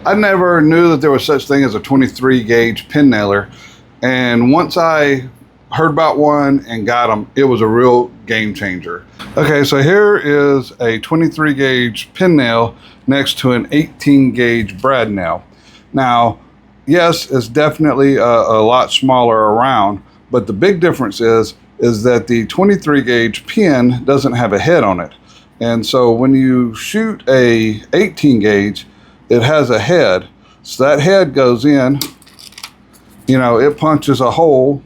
I never knew that there was such thing as a 23 gauge pin nailer. And once I heard about one and got them, it was a real game changer. Okay, so here is a 23 gauge pin nail next to an 18 gauge brad nail. Now, yes, it's definitely a lot smaller around, but the big difference is that the 23 gauge pin doesn't have a head on it. And so when you shoot a 18 gauge, it has a head. So that head goes in, it punches a hole,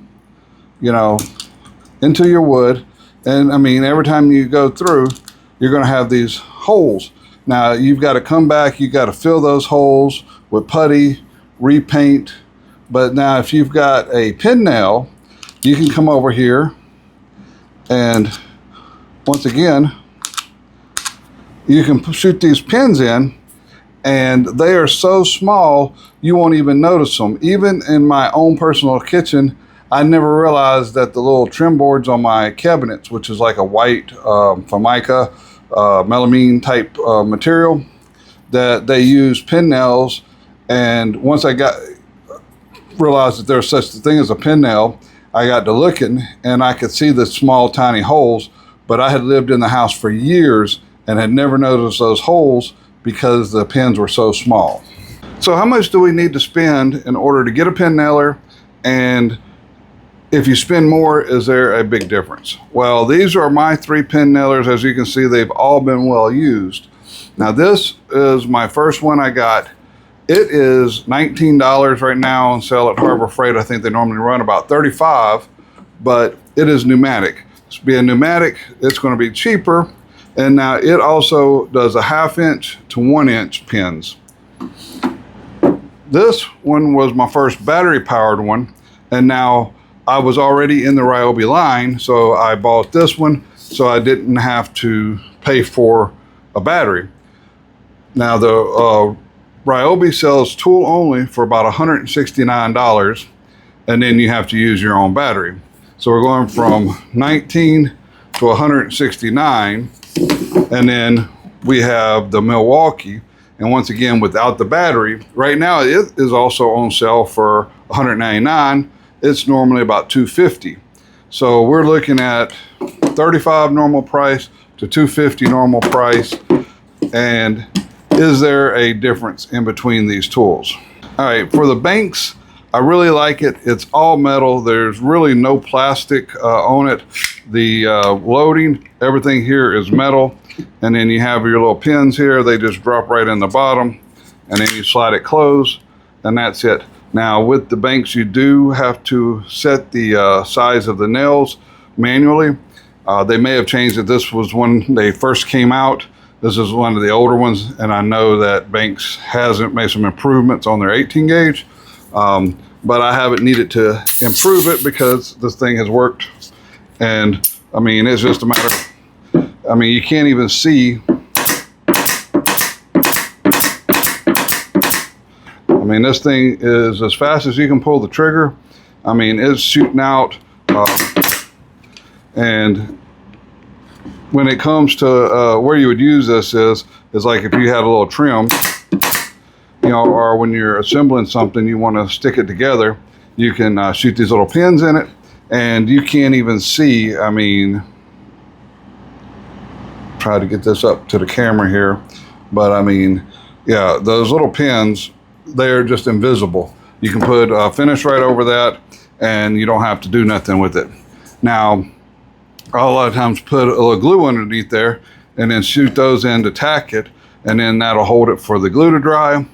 into your wood. And I mean, every time you go through, you're going to have these holes. Now you've got to come back, you've got to fill those holes with putty, repaint. But now if you've got a pin nail, you can come over here and once again, you can shoot these pins in, and they are so small you won't even notice them. Even in my own personal kitchen, I never realized that the little trim boards on my cabinets, which is like a white Formica melamine type material, that they use pin nails. And once I realized that there's such a thing as a pin nail, I got to looking and I could see the small tiny holes, but I had lived in the house for years and had never noticed those holes because the pins were so small. So how much do we need to spend in order to get a pin nailer? And if you spend more, is there a big difference? Well, these are my 3 pin nailers. As you can see, they've all been well used. Now this is my first one I got. It is $19 right now on sale at Harbor Freight. I think they normally run about $35, but it is pneumatic. To be a pneumatic, it's going to be cheaper. And now it also does a 1/2 inch to 1 inch pins. This one was my first battery powered one. And now I was already in the Ryobi line, so I bought this one so I didn't have to pay for a battery. Now the Ryobi sells tool only for about $169, and then you have to use your own battery. So we're going from 19 to 169, and then we have the Milwaukee, and once again without the battery. Right now it is also on sale for $199. It's normally about $250. So we're looking at $35 normal price to $250 normal price. And is there a difference in between these tools? All right, for the banks, I really like it. It's all metal. There's really no plastic on it. The loading, everything here is metal. And then you have your little pins here. They just drop right in the bottom. And then you slide it closed, and that's it. Now with the banks, you do have to set the size of the nails manually. They may have changed it. This was when they first came out. This is one of the older ones, and I know that Banks hasn't made some improvements on their 18 gauge, but I haven't needed to improve it because this thing has worked. And I mean, it's just a matter of, I mean, you can't even see. I mean, this thing is as fast as you can pull the trigger. I mean, it's shooting out. And when it comes to where you would use this is like if you had a little trim, or when you're assembling something, you want to stick it together, you can shoot these little pins in it, and you can't even see. I mean, try to get this up to the camera here, but I mean, yeah, those little pins, they're just invisible. You can put a finish right over that, and you don't have to do nothing with it. Now, I'll a lot of times put a little glue underneath there and then shoot those in to tack it, and then that'll hold it for the glue to dry.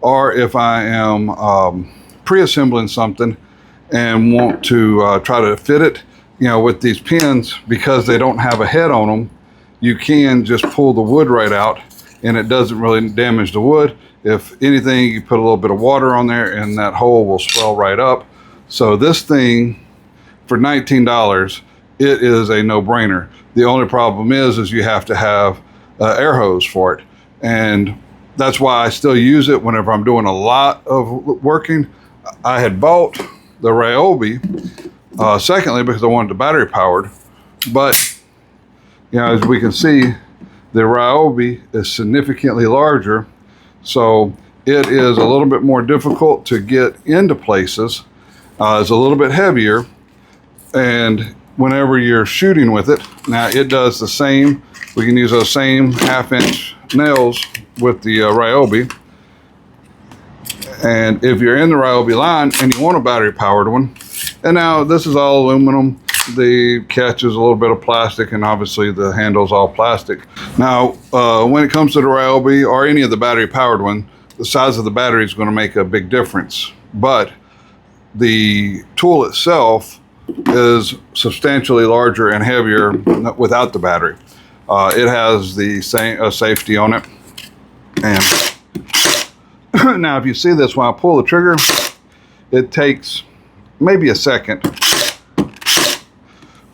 Or if I am pre-assembling something and want to try to fit it, with these pins, because they don't have a head on them, you can just pull the wood right out, and it doesn't really damage the wood. If anything, you put a little bit of water on there and that hole will swell right up. So this thing for $19, it is a no-brainer. The only problem is you have to have an air hose for it. And that's why I still use it whenever I'm doing a lot of working. I had bought the Ryobi, secondly, because I wanted the battery powered. But, as we can see, the Ryobi is significantly larger. So it is a little bit more difficult to get into places. It's a little bit heavier, and whenever you're shooting with it, now it does the same. We can use those same 1/2-inch nails with the Ryobi. And if you're in the Ryobi line and you want a battery powered one, and now this is all aluminum, the catch is a little bit of plastic, and obviously the handle's all plastic. Now, when it comes to the Ryobi or any of the battery powered one, the size of the battery is going to make a big difference. But the tool itself is substantially larger and heavier without the battery. It has the same safety on it. And now if you see this, when I pull the trigger, it takes maybe a second,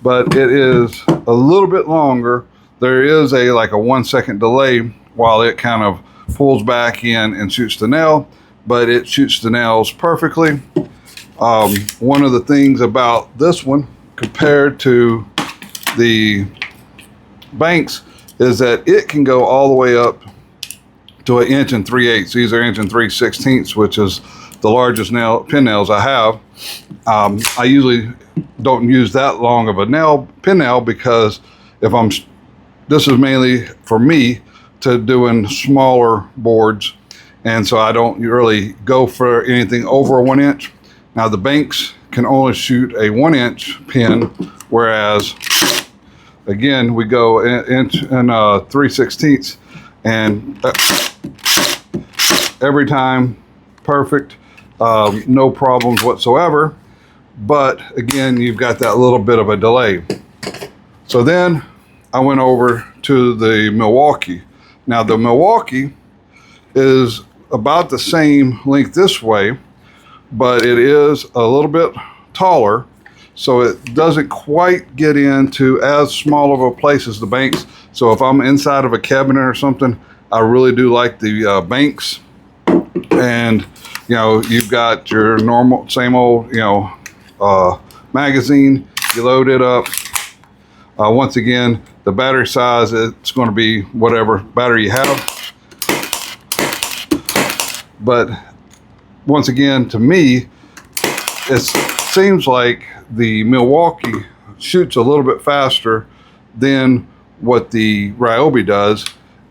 but it is a little bit longer. There is like a 1-second delay while it kind of pulls back in and shoots the nail, but it shoots the nails perfectly. One of the things about this one compared to the Banks is that it can go all the way up to 1 3/8 inches. These are 1 3/16 inches, which is the largest pin nails I have. I usually don't use that long of a pin nail because this is mainly for me to doing smaller boards, and so I don't really go for anything over 1 inch. Now the Banks can only shoot a 1-inch pin, whereas again we go 1 3/16, and every time perfect, no problems whatsoever. But again, you've got that little bit of a delay. So then I went over to the Milwaukee. Now the Milwaukee is about the same length this way, but it is a little bit taller, so it doesn't quite get into as small of a place as the Banks. So if I'm inside of a cabinet or something, I really do like the Banks. And you've got your normal same old magazine. You load it up. Once again, the battery size, it's going to be whatever battery you have. But once again, to me, it seems like the Milwaukee shoots a little bit faster than what the Ryobi does,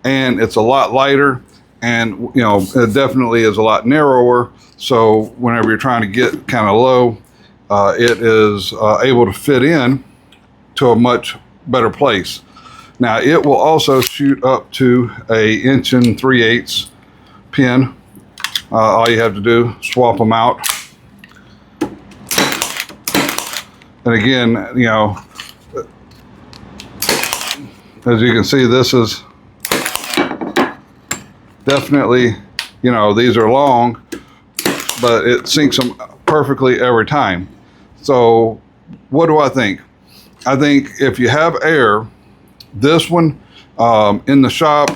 and it's a lot lighter, and it definitely is a lot narrower. So whenever you're trying to get kind of low, it is able to fit in to a much better place. Now it will also shoot up to a 1 3/8 inches pin. All you have to do, swap them out. And again, as you can see, this is definitely, these are long, but it sinks them perfectly every time. So what do I think? I think if you have air, this one in the shop,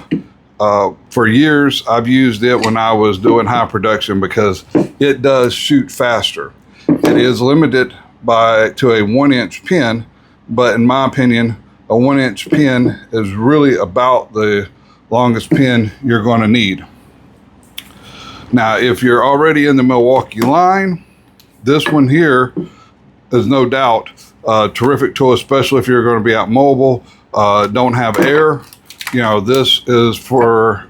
for years I've used it when I was doing high production because it does shoot faster. It is limited to a 1-inch pin, but in my opinion, a 1-inch pin is really about the longest pin you're going to need. Now, if you're already in the Milwaukee line, this one here is no doubt a terrific tool, especially if you're going to be out mobile, don't have air. This is for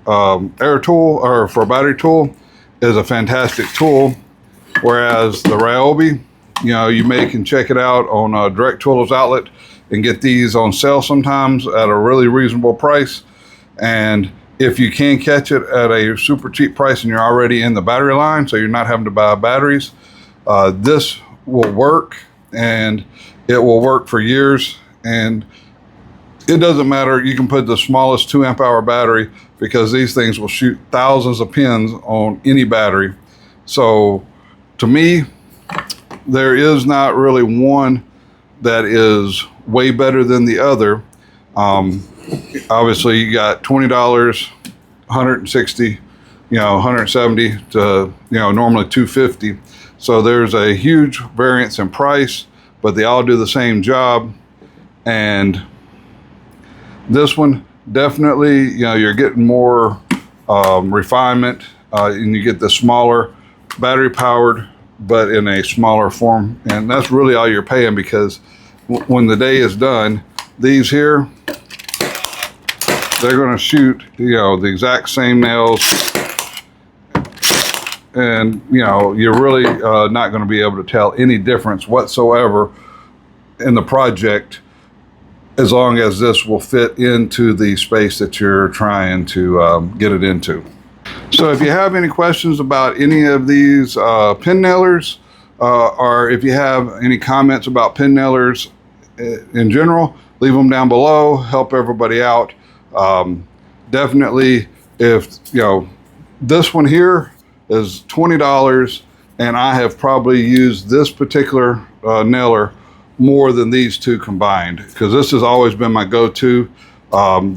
air tool, or for a battery tool, is a fantastic tool. Whereas the Ryobi, you can check it out on a Direct Tools outlet and get these on sale sometimes at a really reasonable price. And if you can catch it at a super cheap price and you're already in the battery line, so you're not having to buy batteries, this will work, and it will work for years. And it doesn't matter, you can put the smallest 2 amp-hour battery, because these things will shoot thousands of pins on any battery. So to me, there is not really one that is way better than the other. Obviously you got $20, 160, 170 to normally $250. So there's a huge variance in price, but they all do the same job. And this one definitely, you're getting more refinement and you get the smaller battery powered, but in a smaller form. And that's really all you're paying, because when the day is done, these here, they're going to shoot, you know, the exact same nails. And, you know, you're really not going to be able to tell any difference whatsoever in the project, as long as this will fit into the space that you're trying to get it into. So if you have any questions about any of these pin nailers, or if you have any comments about pin nailers in general, leave them down below. Help everybody out. Definitely, if, you know, this one here is $20, and I have probably used this particular nailer more than these two combined, because this has always been my go-to,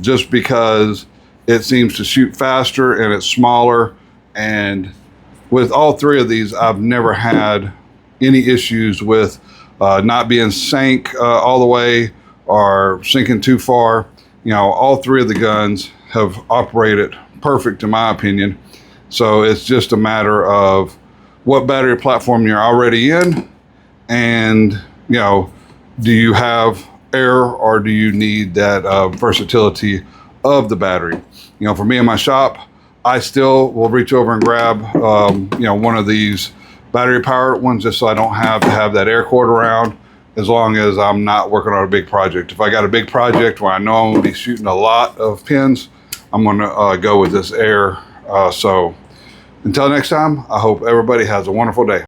just because it seems to shoot faster and it's smaller. And with all three of these, I've never had any issues with not being sank all the way or sinking too far. You know, all three of the guns have operated perfect in my opinion. So it's just a matter of what battery platform you're already in, and, you know, do you have air, or do you need that versatility of the battery? You know, for me in my shop, I still will reach over and grab, you know, one of these battery powered ones, just so I don't have to have that air cord around, as long as I'm not working on a big project. If I got a big project where I know I'm going to be shooting a lot of pins, I'm going to go with this air. So until next time, I hope everybody has a wonderful day.